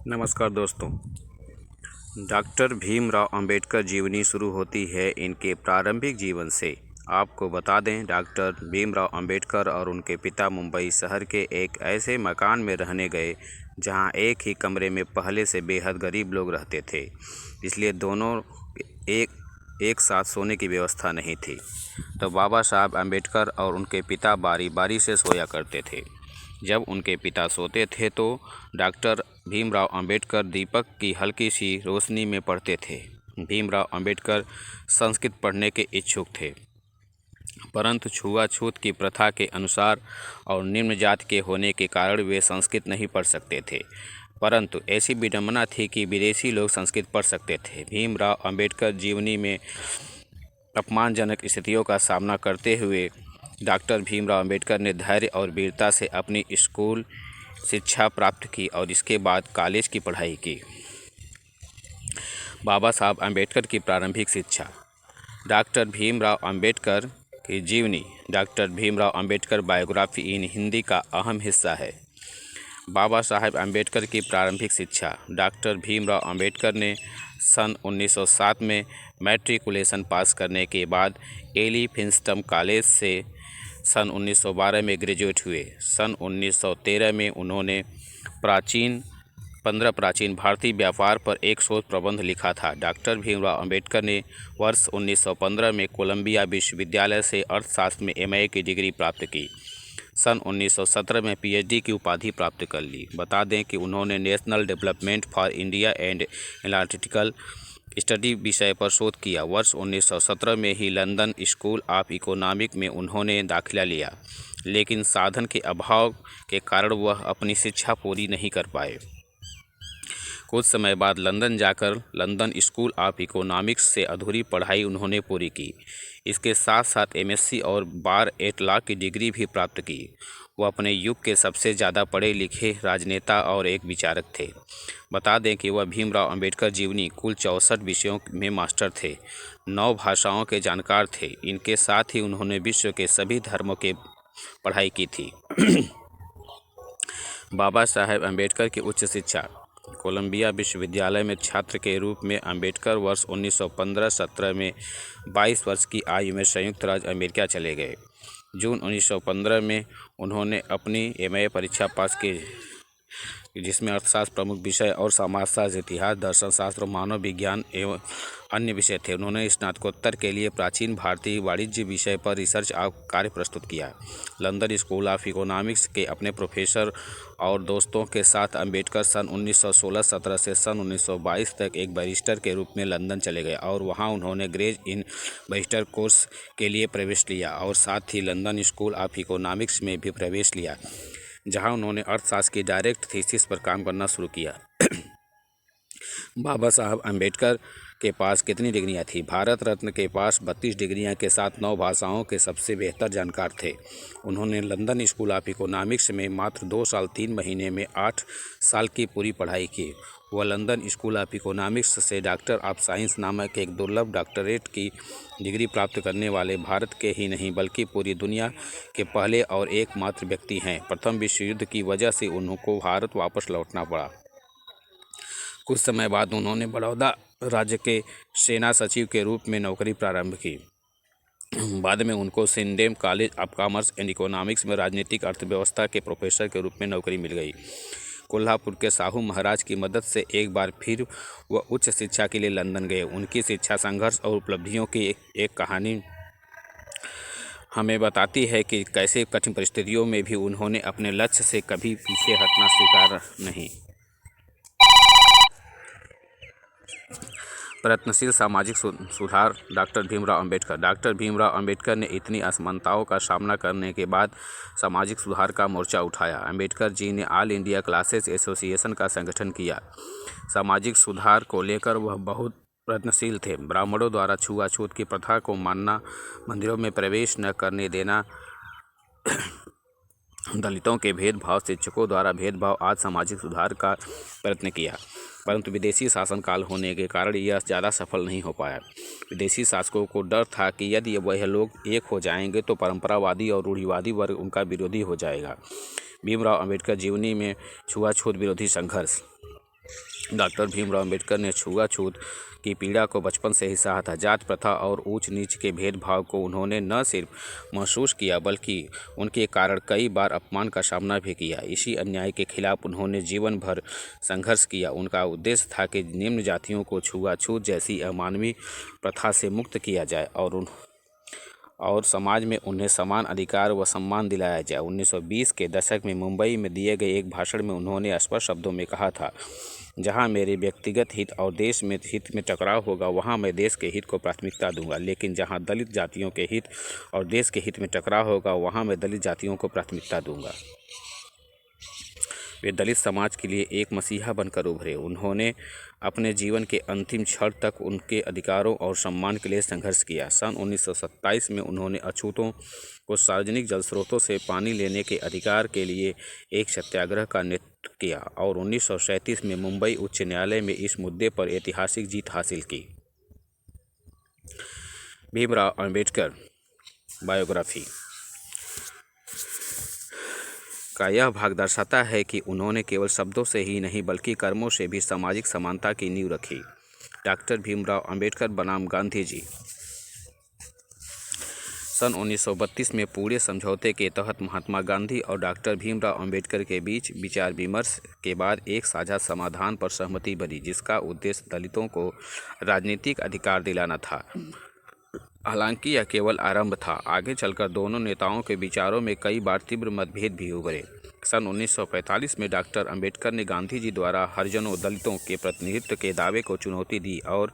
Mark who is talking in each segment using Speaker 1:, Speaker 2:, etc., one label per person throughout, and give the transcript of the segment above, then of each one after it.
Speaker 1: नमस्कार दोस्तों। डॉक्टर भीमराव अंबेडकर जीवनी शुरू होती है इनके प्रारंभिक जीवन से। आपको बता दें, डॉक्टर भीमराव अंबेडकर और उनके पिता मुंबई शहर के एक ऐसे मकान में रहने गए जहां एक ही कमरे में पहले से बेहद गरीब लोग रहते थे, इसलिए दोनों एक साथ सोने की व्यवस्था नहीं थी। तो बाबा साहब अंबेडकर और उनके पिता बारी बारी से सोया करते थे। जब उनके पिता सोते थे तो डॉक्टर भीमराव अंबेडकर दीपक की हल्की सी रोशनी में पढ़ते थे। भीमराव अंबेडकर संस्कृत पढ़ने के इच्छुक थे, परंतु छुआछूत की प्रथा के अनुसार और निम्न जाति के होने के कारण वे संस्कृत नहीं पढ़ सकते थे। परंतु ऐसी विडंबना थी कि विदेशी लोग संस्कृत पढ़ सकते थे। भीमराव अंबेडकर जीवनी में अपमानजनक स्थितियों का सामना करते हुए डॉक्टर भीमराव अंबेडकर ने धैर्य और वीरता से अपनी स्कूल शिक्षा प्राप्त की और इसके बाद कॉलेज की पढ़ाई की। बाबा साहब अंबेडकर की प्रारंभिक शिक्षा। डॉक्टर भीमराव अंबेडकर की जीवनी। डॉक्टर भीमराव अंबेडकर बायोग्राफी इन हिंदी का अहम हिस्सा है। बाबा साहब अंबेडकर की प्रारंभिक शिक्षा। डॉक्टर भीमराव अंबेडकर ने सन 1907 में मैट्रिकुलेशन पास करने के बाद एली फिंस्टन कॉलेज से सन 1912 में ग्रेजुएट हुए। सन 1913 में उन्होंने 15 प्राचीन भारतीय व्यापार पर एक शोध प्रबंध लिखा था। डॉक्टर भीमराव अंबेडकर ने वर्ष 1915 में कोलंबिया विश्वविद्यालय से अर्थशास्त्र में एमए की डिग्री प्राप्त की। सन 1917 में पीएचडी की उपाधि प्राप्त कर ली। बता दें कि उन्होंने national development for India and analytical study विषय पर शोध किया। वर्ष 1917 में ही लंदन स्कूल ऑफ इकोनॉमिक में उन्होंने दाखिला लिया, लेकिन साधन के अभाव के कारण वह अपनी शिक्षा पूरी नहीं कर पाए। कुछ समय बाद लंदन जाकर लंदन स्कूल ऑफ इकोनॉमिक्स से अधूरी पढ़ाई उन्होंने पूरी की। इसके साथ साथ एमएससी और बार एट लॉ की डिग्री भी प्राप्त की। वह अपने युग के सबसे ज़्यादा पढ़े लिखे राजनेता और एक विचारक थे। बता दें कि वह भीमराव अंबेडकर जीवनी कुल 64 विषयों में मास्टर थे, 9 भाषाओं के जानकार थे। इनके साथ ही उन्होंने विश्व के सभी धर्मों की पढ़ाई की थी। बाबा साहेब अंबेडकर की उच्च शिक्षा। कोलंबिया विश्वविद्यालय में छात्र के रूप में अंबेडकर वर्ष 1915-17 में 22 वर्ष की आयु में संयुक्त राज्य अमेरिका चले गए। जून 1915 में उन्होंने अपनी एमए परीक्षा पास की, जिसमें अर्थशास्त्र प्रमुख विषय और समाजशास्त्र, इतिहास, दर्शन शास्त्र, मानव विज्ञान एवं अन्य विषय थे। उन्होंने स्नातकोत्तर के लिए प्राचीन भारतीय वाणिज्य विषय पर रिसर्च कार्य प्रस्तुत किया। लंदन स्कूल ऑफ इकोनॉमिक्स के अपने प्रोफेसर और दोस्तों के साथ अंबेडकर सन 1916-17 से सन 1922 तक एक बैरिस्टर के रूप में लंदन चले गए और वहां उन्होंने ग्रेज इन बैरिस्टर कोर्स के लिए प्रवेश लिया और साथ ही लंदन स्कूल ऑफ इकोनॉमिक्स में भी प्रवेश लिया, जहां उन्होंने अर्थशास्त्र की डायरेक्ट थीसिस पर काम करना शुरू किया। बाबा साहब अंबेडकर के पास कितनी डिग्रियां थी? भारत रत्न के पास 32 डिग्रियां के साथ 9 भाषाओं के सबसे बेहतर जानकार थे। उन्होंने लंदन स्कूल ऑफ इकोनॉमिक्स में मात्र 2 साल 3 महीने में 8 साल की पूरी पढ़ाई की। वह लंदन स्कूल ऑफ इकोनॉमिक्स से डॉक्टर ऑफ साइंस नामक एक दुर्लभ डॉक्टरेट की डिग्री प्राप्त करने वाले भारत के ही नहीं बल्कि पूरी दुनिया के पहले और एकमात्र व्यक्ति हैं। प्रथम विश्व युद्ध की वजह से उनको भारत वापस लौटना पड़ा। कुछ समय बाद उन्होंने बड़ौदा राज्य के सेना सचिव के रूप में नौकरी प्रारंभ की। बाद में उनको Sydenham college of commerce and economics में राजनीतिक अर्थव्यवस्था के प्रोफेसर के रूप में नौकरी मिल गई। कोल्हापुर के साहू महाराज की मदद से एक बार फिर वह उच्च शिक्षा के लिए लंदन गए। उनकी शिक्षा संघर्ष और उपलब्धियों की एक कहानी हमें बताती है कि कैसे कठिन परिस्थितियों में भी उन्होंने अपने लक्ष्य से कभी पीछे हटना स्वीकार नहीं। प्रयत्नशील सामाजिक सुधार। डॉक्टर भीमराव अंबेडकर। डॉक्टर भीमराव अंबेडकर ने इतनी असमानताओं का सामना करने के बाद सामाजिक सुधार का मोर्चा उठाया। अंबेडकर जी ने ऑल इंडिया क्लासेस एसोसिएशन का संगठन किया। सामाजिक सुधार को लेकर वह बहुत प्रयत्नशील थे। ब्राह्मणों द्वारा छुआछूत की प्रथा को मानना, मंदिरों में प्रवेश न करने देना, दलितों के भेदभाव, शिक्षकों द्वारा भेदभाव आदि सामाजिक सुधार का प्रयत्न किया, परंतु विदेशी शासनकाल होने के कारण यह ज़्यादा सफल नहीं हो पाया। विदेशी शासकों को डर था कि यदि वह लोग एक हो जाएंगे तो परंपरावादी और रूढ़िवादी वर्ग उनका विरोधी हो जाएगा। भीमराव अंबेडकर जीवनी में छुआछूत विरोधी संघर्ष। डॉक्टर भीमराव अंबेडकर ने छुआछूत की पीड़ा को बचपन से ही सहा था। जात प्रथा और ऊंच नीच के भेदभाव को उन्होंने न सिर्फ महसूस किया बल्कि उनके कारण कई बार अपमान का सामना भी किया। इसी अन्याय के खिलाफ उन्होंने जीवन भर संघर्ष किया। उनका उद्देश्य था कि निम्न जातियों को छुआछूत जैसी अमानवीय प्रथा से मुक्त किया जाए और समाज में उन्हें समान अधिकार व सम्मान दिलाया जाए। 1920 के दशक में मुंबई में दिए गए एक भाषण में उन्होंने स्पष्ट शब्दों में कहा था, जहां मेरे व्यक्तिगत हित और देश में हित में टकराव होगा वहां मैं देश के हित को प्राथमिकता दूंगा, लेकिन जहां दलित जातियों के हित और देश के हित में टकराव होगा वहां मैं दलित जातियों को प्राथमिकता दूंगा। वे दलित समाज के लिए एक मसीहा बनकर उभरे। उन्होंने अपने जीवन के अंतिम क्षण तक उनके अधिकारों और सम्मान के लिए संघर्ष किया। सन 1927 में उन्होंने अछूतों को सार्वजनिक जल स्रोतों से पानी लेने के अधिकार के लिए एक सत्याग्रह का नेतृत्व किया और 1937 में मुंबई उच्च न्यायालय में इस मुद्दे पर ऐतिहासिक जीत हासिल की। भीमराव अंबेडकर बायोग्राफी का यह भाग दर्शाता है कि उन्होंने केवल शब्दों से ही नहीं बल्कि कर्मों से भी सामाजिक समानता की नींव रखी। डॉक्टर भीमराव अंबेडकर बनाम गांधी जी। सन 1932 में पूरे समझौते के तहत महात्मा गांधी और डॉक्टर भीमराव अंबेडकर के बीच विचार विमर्श के बाद एक साझा समाधान पर सहमति बनी, जिसका उद्देश्य दलितों को राजनीतिक अधिकार दिलाना था। हालांकि यह केवल आरंभ था। आगे चलकर दोनों नेताओं के विचारों में कई बार तीव्र मतभेद भी उभरे। सन 1945 में डॉक्टर अंबेडकर ने गांधी जी द्वारा हरिजनों दलितों के प्रतिनिधित्व के दावे को चुनौती दी और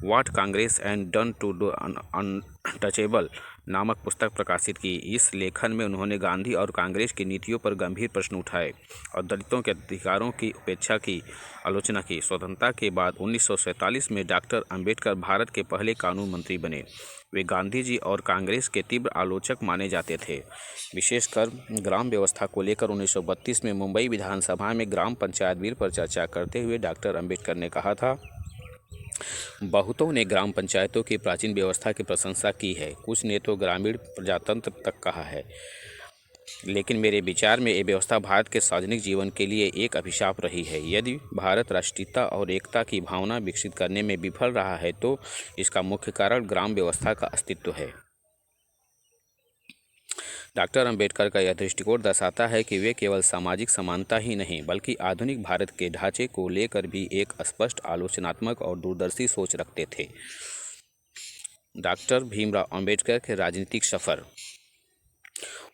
Speaker 1: what Congress and done to the untouchable नामक पुस्तक प्रकाशित की। इस लेखन में उन्होंने गांधी और कांग्रेस की नीतियों पर गंभीर प्रश्न उठाए और दलितों के अधिकारों की उपेक्षा की आलोचना की। स्वतंत्रता के बाद 1947 में डॉक्टर अंबेडकर भारत के पहले कानून मंत्री बने। वे गांधी जी और कांग्रेस के तीव्र आलोचक माने जाते थे, विशेषकर ग्राम व्यवस्था को लेकर। 1932 में मुंबई विधानसभा में ग्राम पंचायत बिल पर चर्चा करते हुए डॉक्टर अंबेडकर ने कहा था, बहुतों ने ग्राम पंचायतों की प्राचीन व्यवस्था की प्रशंसा की है, कुछ ने तो ग्रामीण प्रजातंत्र तक कहा है, लेकिन मेरे विचार में ये व्यवस्था भारत के सार्वजनिक जीवन के लिए एक अभिशाप रही है। यदि भारत राष्ट्रीयता और एकता की भावना विकसित करने में विफल रहा है तो इसका मुख्य कारण ग्राम व्यवस्था का अस्तित्व है। डॉक्टर अंबेडकर का यह दृष्टिकोण दर्शाता है कि वे केवल सामाजिक समानता ही नहीं बल्कि आधुनिक भारत के ढांचे को लेकर भी एक स्पष्ट आलोचनात्मक और दूरदर्शी सोच रखते थे। डॉक्टर भीमराव अंबेडकर के राजनीतिक सफर।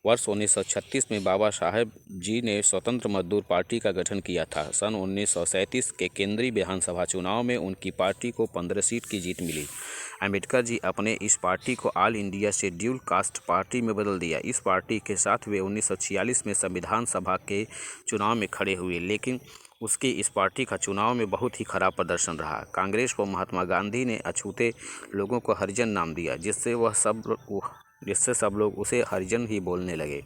Speaker 1: वर्ष 1936 में बाबा साहेब जी ने स्वतंत्र मजदूर पार्टी का गठन किया था। सन 1937 के केंद्रीय विधानसभा चुनाव में उनकी पार्टी को 15 सीट की जीत मिली। अंबेडकर जी अपने इस पार्टी को all India schedule caste party में बदल दिया। इस पार्टी के साथ वे 1946 में संविधान सभा के चुनाव में खड़े हुए, लेकिन उसके इस पार्टी का चुनाव में बहुत ही खराब प्रदर्शन रहा। कांग्रेस को महात्मा गांधी ने अछूते लोगों को हरिजन नाम दिया, जिससे सब लोग उसे हरिजन ही बोलने लगे।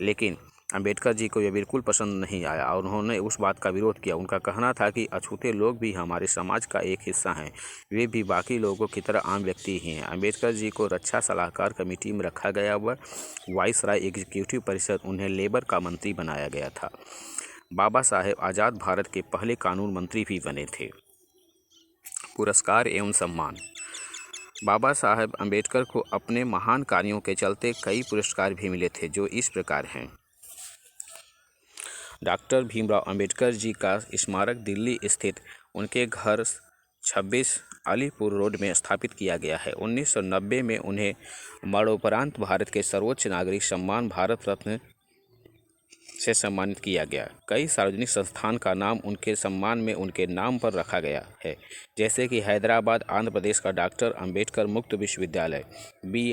Speaker 1: लेकिन अंबेडकर जी को यह बिल्कुल पसंद नहीं आया और उन्होंने उस बात का विरोध किया। उनका कहना था कि अछूते लोग भी हमारे समाज का एक हिस्सा हैं, वे भी बाकी लोगों की तरह आम व्यक्ति ही हैं। अंबेडकर जी को रक्षा सलाहकार कमेटी में रखा गया व वाइसराय एग्जीक्यूटिव परिषद उन्हें लेबर का मंत्री बनाया गया था। बाबा साहेब आज़ाद भारत के पहले कानून मंत्री भी बने थे। पुरस्कार एवं सम्मान। बाबा साहेब अंबेडकर को अपने महान कार्यों के चलते कई पुरस्कार भी मिले थे, जो इस प्रकार हैं। डॉक्टर भीमराव अंबेडकर जी का स्मारक दिल्ली स्थित उनके घर 26 अलीपुर रोड में स्थापित किया गया है। 1990 में उन्हें मरणोपरांत भारत के सर्वोच्च नागरिक सम्मान भारत रत्न से सम्मानित किया गया। कई सार्वजनिक संस्थान का नाम उनके सम्मान में उनके नाम पर रखा गया है, जैसे कि हैदराबाद आंध्र प्रदेश का डॉक्टर अंबेडकर मुक्त विश्वविद्यालय, बी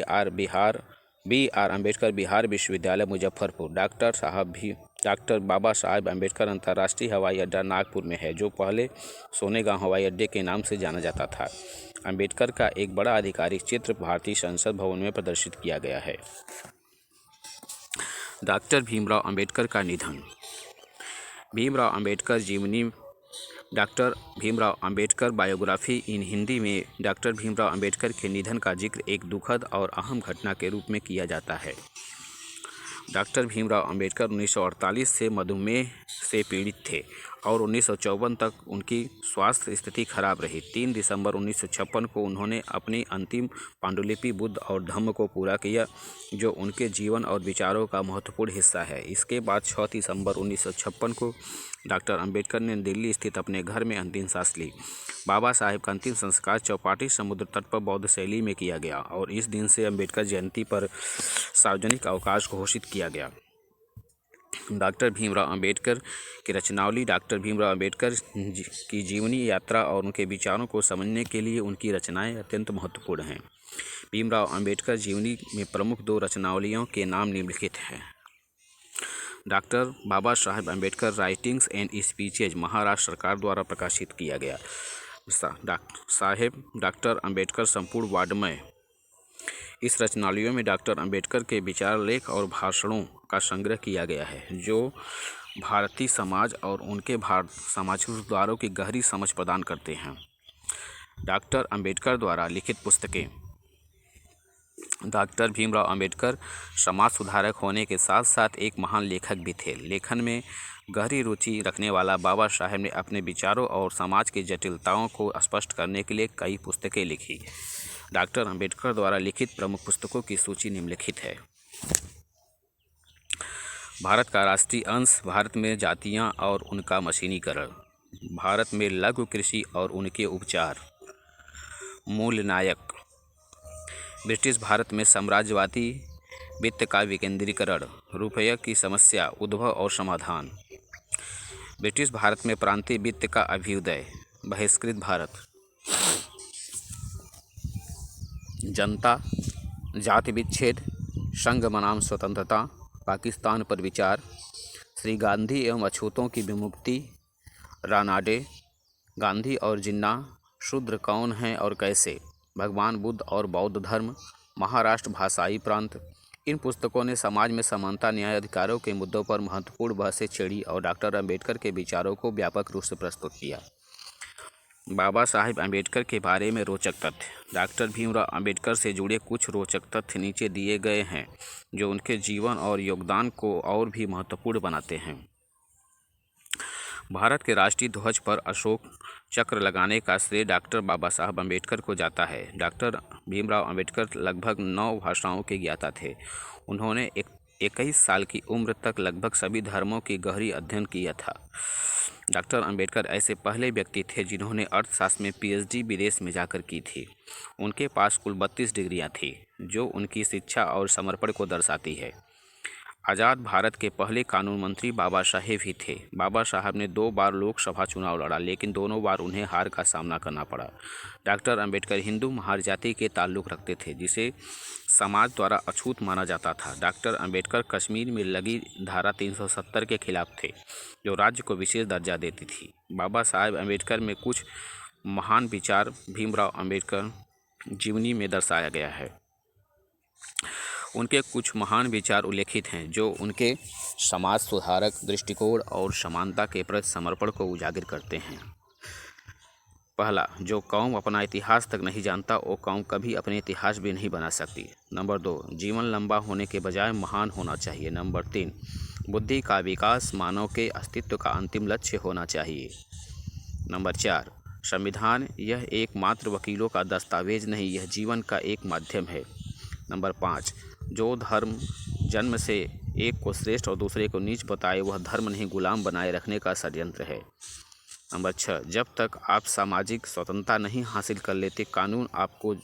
Speaker 1: आर अंबेडकर बिहार विश्वविद्यालय मुजफ्फरपुर, डॉक्टर बाबा साहेब अंबेडकर अंतर्राष्ट्रीय हवाई अड्डा नागपुर में है, जो पहले सोनेगांव हवाई अड्डे के नाम से जाना जाता था। अंबेडकर का एक बड़ा आधिकारिक चित्र भारतीय संसद भवन में प्रदर्शित किया गया है। डॉक्टर भीमराव अंबेडकर का निधन। भीमराव अंबेडकर जीवनी। डॉक्टर भीमराव अंबेडकर बायोग्राफी इन हिंदी में डॉक्टर भीमराव अंबेडकर के निधन का जिक्र एक दुखद और अहम घटना के रूप में किया जाता है। डॉक्टर भीमराव अंबेडकर 1948 से मधुमेह से पीड़ित थे और 1954 तक उनकी स्वास्थ्य स्थिति खराब रही। 3 दिसंबर 1956 को उन्होंने अपनी अंतिम पांडुलिपि बुद्ध और धम्म को पूरा किया, जो उनके जीवन और विचारों का महत्वपूर्ण हिस्सा है। इसके बाद 6 दिसंबर 1956 को डॉक्टर अंबेडकर ने दिल्ली स्थित अपने घर में अंतिम सांस ली। बाबा साहेब का अंतिम संस्कार चौपाटी समुद्र तट पर बौद्ध शैली में किया गया और इस दिन से अंबेडकर जयंती पर सार्वजनिक अवकाश घोषित किया गया। डॉक्टर भीमराव अंबेडकर की रचनावली। डॉक्टर भीमराव अंबेडकर की जीवनी यात्रा और उनके विचारों को समझने के लिए उनकी रचनाएं अत्यंत महत्वपूर्ण हैं। भीमराव अंबेडकर जीवनी में प्रमुख 2 रचनावलियों के नाम निम्नलिखित हैं। Doctor Baba Saheb Ambedkar writings and speeches, Maharashtra सरकार द्वारा प्रकाशित किया गया। साहेब डॉक्टर अंबेडकर संपूर्ण वाङ्मय। इस रचनावलियों में डॉक्टर अंबेडकर के विचार, लेख और भाषणों का संग्रह किया गया है, जो भारतीय समाज और उनके सामाजिक सुधारों की गहरी समझ प्रदान करते हैं। डॉक्टर अंबेडकर द्वारा लिखित पुस्तकें। डॉक्टर भीमराव अंबेडकर समाज सुधारक होने के साथ साथ एक महान लेखक भी थे। लेखन में गहरी रुचि रखने वाला बाबा साहेब ने अपने विचारों और समाज की जटिलताओं को स्पष्ट करने के लिए कई पुस्तकें लिखी। डॉक्टर अंबेडकर द्वारा लिखित प्रमुख पुस्तकों की सूची निम्नलिखित है। भारत का राष्ट्रीय अंश, भारत में जातियां और उनका मशीनीकरण, भारत में लघु कृषि और उनके उपचार, मूल नायक, ब्रिटिश भारत में साम्राज्यवादी वित्त का विकेंद्रीकरण, रुपये की समस्या, उद्भव और समाधान, ब्रिटिश भारत में प्रांतीय वित्त का अभ्युदय, बहिष्कृत भारत, जनता, जाति विच्छेद, संघ बनाम स्वतंत्रता, पाकिस्तान पर विचार, श्री गांधी एवं अछूतों की विमुक्ति, रानाडे, गांधी और जिन्ना, शूद्र कौन हैं और कैसे, भगवान बुद्ध और बौद्ध धर्म, महाराष्ट्र भाषाई प्रांत। इन पुस्तकों ने समाज में समानता, न्याय, अधिकारों के मुद्दों पर महत्वपूर्ण बहसें छेड़ी और डॉक्टर अंबेडकर के विचारों को व्यापक रूप से प्रस्तुत किया। बाबा साहेब अंबेडकर के बारे में रोचक तथ्य। डॉक्टर भीमराव अंबेडकर से जुड़े कुछ रोचक तथ्य नीचे दिए गए हैं, जो उनके जीवन और योगदान को और भी महत्वपूर्ण बनाते हैं। भारत के राष्ट्रीय ध्वज पर अशोक चक्र लगाने का श्रेय डॉक्टर बाबा साहब अंबेडकर को जाता है। डॉक्टर भीमराव अंबेडकर लगभग 9 भाषाओं के ज्ञाता थे। उन्होंने 21 साल की उम्र तक लगभग सभी धर्मों की गहरी अध्ययन किया था। डॉक्टर अंबेडकर ऐसे पहले व्यक्ति थे जिन्होंने अर्थशास्त्र में PhD विदेश में जाकर की थी। उनके पास कुल 32 डिग्रियां थीं, जो उनकी शिक्षा और समर्पण को दर्शाती है। आज़ाद भारत के पहले कानून मंत्री बाबा साहेब ही थे। बाबा साहब ने 2 बार लोकसभा चुनाव लड़ा, लेकिन दोनों बार उन्हें हार का सामना करना पड़ा। डॉक्टर अंबेडकर हिंदू महार जाति के ताल्लुक़ रखते थे, जिसे समाज द्वारा अछूत माना जाता था। डॉक्टर अंबेडकर कश्मीर में लगी धारा 370 के खिलाफ थे, जो राज्य को विशेष दर्जा देती थी। बाबा साहेब अंबेडकर में कुछ महान विचार भीमराव अंबेडकर जीवनी में दर्शाया गया है। उनके कुछ महान विचार उल्लेखित हैं, जो उनके समाज सुधारक दृष्टिकोण और समानता के प्रति समर्पण को उजागर करते हैं। पहला, जो कौम अपना इतिहास तक नहीं जानता, वो कौम कभी अपने इतिहास भी नहीं बना सकती। नंबर 2, जीवन लंबा होने के बजाय महान होना चाहिए। नंबर 3, बुद्धि का विकास मानव के अस्तित्व का अंतिम लक्ष्य होना चाहिए। नंबर 4, संविधान यह एकमात्र वकीलों का दस्तावेज नहीं, यह जीवन का एक माध्यम है। नंबर 5, जो धर्म जन्म से एक को श्रेष्ठ और दूसरे को नीच बताए, वह धर्म नहीं गुलाम बनाए रखने का षड्यंत्र है। नंबर 6, जब तक आप सामाजिक स्वतंत्रता नहीं हासिल कर लेते, कानून आपको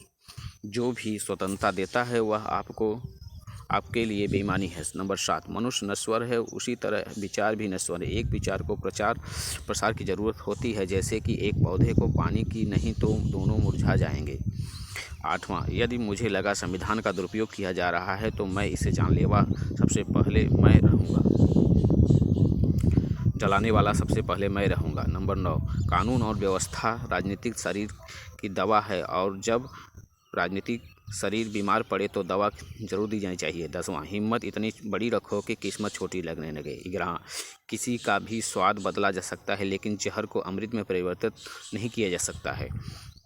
Speaker 1: जो भी स्वतंत्रता देता है वह आपके लिए बेईमानी है। नंबर 7, मनुष्य नश्वर है, उसी तरह विचार भी नश्वर है। एक विचार को प्रचार प्रसार की ज़रूरत होती है, जैसे कि एक पौधे को पानी की, नहीं तो दोनों मुरझा जाएंगे। 8वां, यदि मुझे लगा संविधान का दुरुपयोग किया जा रहा है तो मैं इसे जानलेवा सबसे पहले मैं रहूँगा, जलाने वाला सबसे पहले मैं रहूँगा। नंबर 9, कानून और व्यवस्था राजनीतिक शरीर की दवा है और जब राजनीतिक शरीर बीमार पड़े तो दवा जरूर दी जानी चाहिए। 10वां, हिम्मत इतनी बड़ी रखो कि किस्मत छोटी लगने लगे। 11, किसी का भी स्वाद बदला जा सकता है, लेकिन जहर को अमृत में परिवर्तित नहीं किया जा सकता है।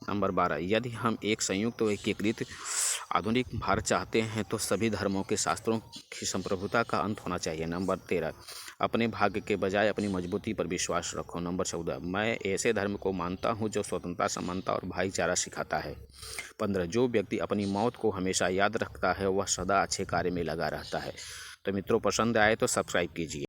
Speaker 1: नंबर 12, यदि हम एक संयुक्त व एकीकृत आधुनिक भारत चाहते हैं तो सभी धर्मों के शास्त्रों की संप्रभुता का अंत होना चाहिए। नंबर 13, अपने भाग्य के बजाय अपनी मजबूती पर विश्वास रखो। नंबर 14, मैं ऐसे धर्म को मानता हूँ जो स्वतंत्रता, समानता और भाईचारा सिखाता है। 15, जो व्यक्ति अपनी मौत को हमेशा याद रखता है वह सदा अच्छे कार्य में लगा रहता है। तो मित्रों, पसंद आए तो सब्सक्राइब कीजिए।